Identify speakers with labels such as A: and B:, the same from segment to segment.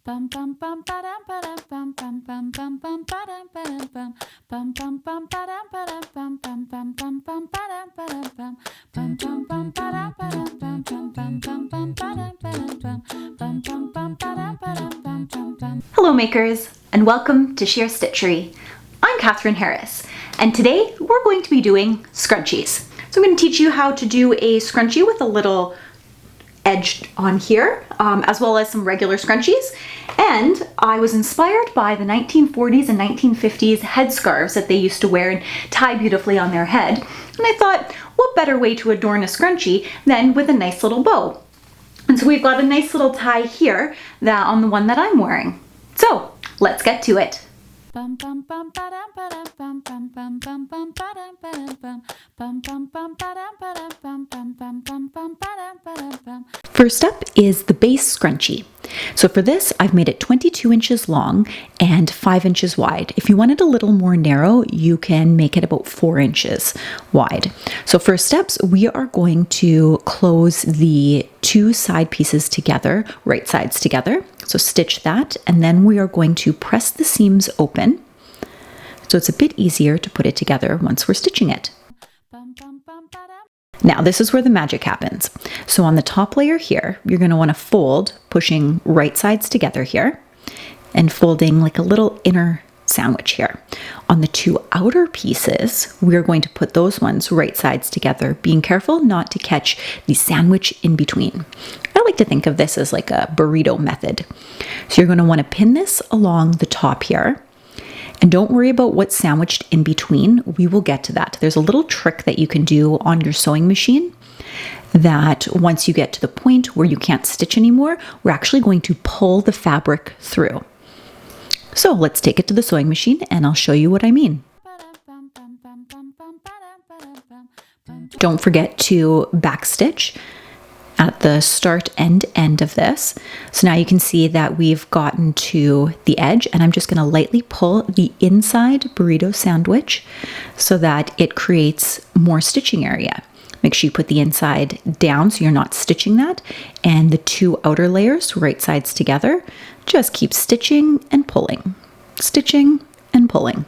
A: Hello makers, and welcome to Sheer Stitchery. I'm Catherine Harris, and today we're going to be doing scrunchies. So I'm going to teach you how to do a scrunchie with a little edge on here, as well as some regular scrunchies. And I was inspired by the 1940s and 1950s headscarves that they used to wear and tie beautifully on their head. And I thought, what better way to adorn a scrunchie than with a nice little bow? And so we've got a nice little tie here on the one that I'm wearing. So let's get to it. First up is the base scrunchie. So for this, I've made it 22 inches long and 5 inches wide. If you want it a little more narrow, you can make it about 4 inches wide. So for steps, we are going to close the two side pieces together, right sides together. So stitch that, and then we are going to press the seams open. So it's a bit easier to put it together once we're stitching it. Now this is where the magic happens. So on the top layer here, you're going to want to fold, pushing right sides together here, and folding like a little inner sandwich here. On the two outer pieces, we're going to put those ones right sides together, being careful not to catch the sandwich in between. I like to think of this as like a burrito method. So you're going to want to pin this along the top here. And don't worry about what's sandwiched in between. We will get to that. There's a little trick that you can do on your sewing machine that once you get to the point where you can't stitch anymore, we're actually going to pull the fabric through. So let's take it to the sewing machine and I'll show you what I mean. Don't forget to backstitch at the start and end of this. So now you can see that we've gotten to the edge, and I'm just going to lightly pull the inside burrito sandwich so that it creates more stitching area. Make sure you put the inside down so you're not stitching that, and the two outer layers right sides together. Just keep stitching and pulling, stitching and pulling.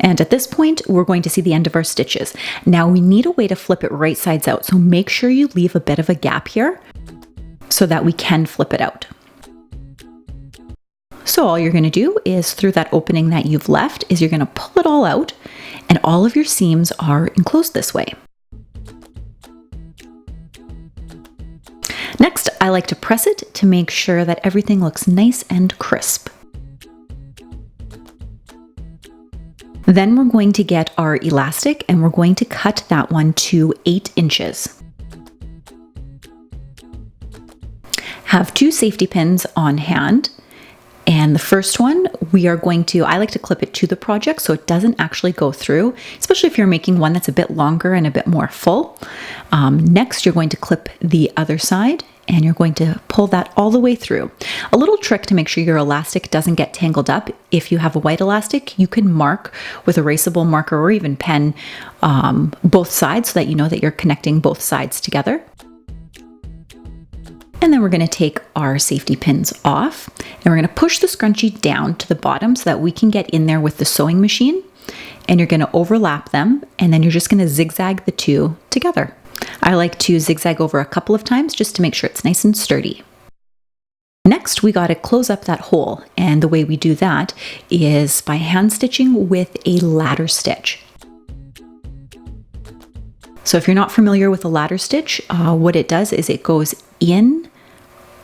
A: And at this point, we're going to see the end of our stitches. Now we need a way to flip it right sides out, so make sure you leave a bit of a gap here so that we can flip it out. So all you're going to do is through that opening that you've left is you're going to pull it all out, and all of your seams are enclosed this way. Next, I like to press it to make sure that everything looks nice and crisp. Then we're going to get our elastic and we're going to cut that one to 8 inches. Have 2 safety pins on hand. And the first one, I like to clip it to the project so it doesn't actually go through, especially if you're making one that's a bit longer and a bit more full. Next, you're going to clip the other side and you're going to pull that all the way through. A little trick to make sure your elastic doesn't get tangled up. If you have a white elastic, you can mark with erasable marker or even pen both sides so that you know that you're connecting both sides together. And then we're going to take our safety pins off and we're going to push the scrunchie down to the bottom so that we can get in there with the sewing machine, and you're going to overlap them, and then you're just going to zigzag the two together. I like to zigzag over a couple of times just to make sure it's nice and sturdy. Next, we got to close up that hole, and the way we do that is by hand stitching with a ladder stitch. So if you're not familiar with a ladder stitch, what it does is it goes in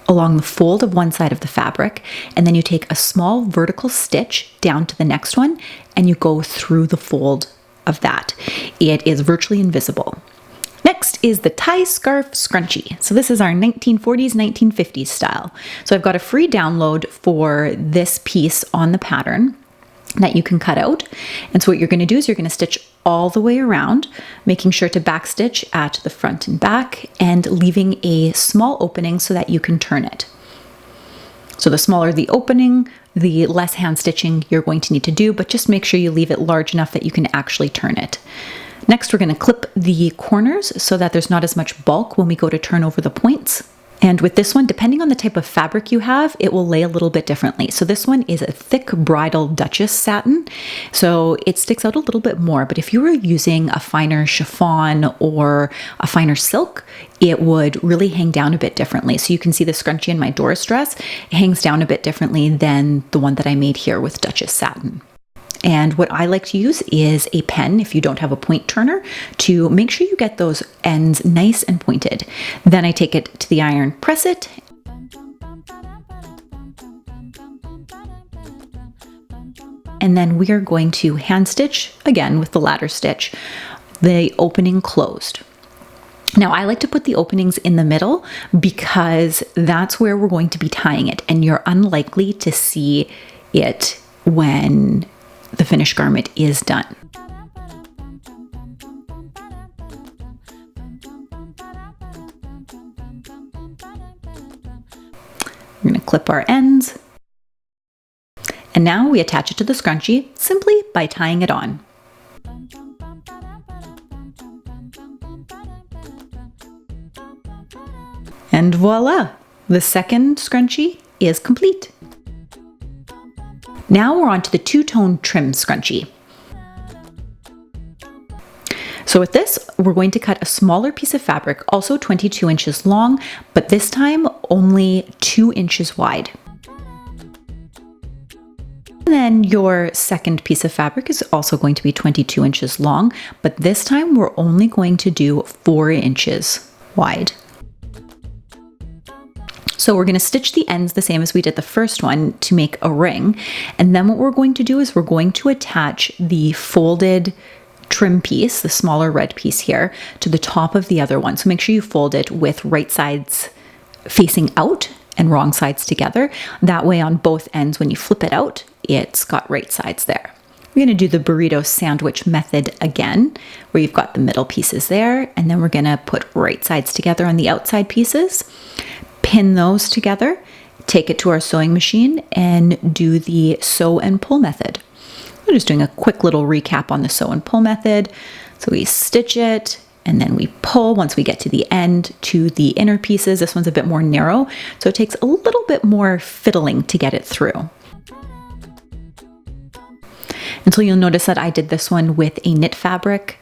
A: along the fold of one side of the fabric, and then you take a small vertical stitch down to the next one and you go through the fold of that. It is virtually invisible. Next is the tie scarf scrunchie. So this is our 1940s, 1950s style. So I've got a free download for this piece on the pattern that you can cut out. And so what you're going to do is you're going to stitch all the way around, making sure to backstitch at the front and back and leaving a small opening so that you can turn it. So the smaller the opening, the less hand stitching you're going to need to do, but just make sure you leave it large enough that you can actually turn it. Next, we're going to clip the corners so that there's not as much bulk when we go to turn over the points. And with this one, depending on the type of fabric you have, it will lay a little bit differently. So this one is a thick bridal Duchess satin, so it sticks out a little bit more. But if you were using a finer chiffon or a finer silk, it would really hang down a bit differently. So you can see the scrunchie in my Doris dress, it hangs down a bit differently than the one that I made here with Duchess satin. And what I like to use is a pen, if you don't have a point turner, to make sure you get those ends nice and pointed. Then I take it to the iron, press it, and then we are going to hand stitch, again with the ladder stitch, the opening closed. Now I like to put the openings in the middle because that's where we're going to be tying it, and you're unlikely to see it when the finished garment is done. We're going to clip our ends. And now we attach it to the scrunchie simply by tying it on. And voila! The second scrunchie is complete. Now we're on to the two-tone trim scrunchie. So with this, we're going to cut a smaller piece of fabric, also 22 inches long, but this time only 2 inches wide. And then your second piece of fabric is also going to be 22 inches long, but this time we're only going to do 4 inches wide. So we're going to stitch the ends the same as we did the first one to make a ring. And then what we're going to do is we're going to attach the folded trim piece, the smaller red piece here, to the top of the other one. So make sure you fold it with right sides facing out and wrong sides together. That way on both ends, when you flip it out, it's got right sides there. We're going to do the burrito sandwich method again, where you've got the middle pieces there, and then we're going to put right sides together on the outside pieces. Pin those together, take it to our sewing machine, and do the sew and pull method. We're just doing a quick little recap on the sew and pull method. So we stitch it, and then we pull once we get to the end to the inner pieces. This one's a bit more narrow, so it takes a little bit more fiddling to get it through. And so you'll notice that I did this one with a knit fabric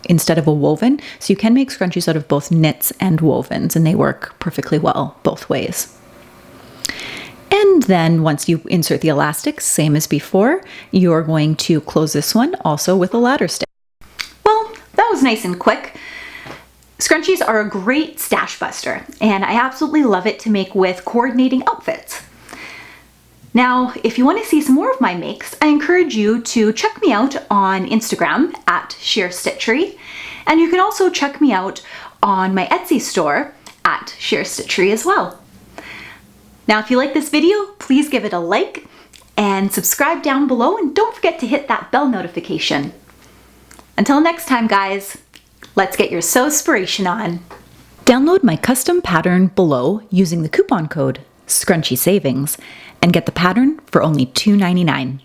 A: instead of a woven. So you can make scrunchies out of both knits and wovens, and they work perfectly well both ways. And then once you insert the elastic, same as before, you're going to close this one also with a ladder stitch. Well, that was nice and quick. Scrunchies are a great stash buster, and I absolutely love it to make with coordinating outfits. Now, if you want to see some more of my makes, I encourage you to check me out on Instagram at Sheer Stitchery, and you can also check me out on my Etsy store at Sheer Stitchery as well. Now, if you like this video, please give it a like and subscribe down below, and don't forget to hit that bell notification. Until next time, guys, let's get your sewspiration on. Download my custom pattern below using the coupon code Scrunchie Savings and get the pattern for only $2.99.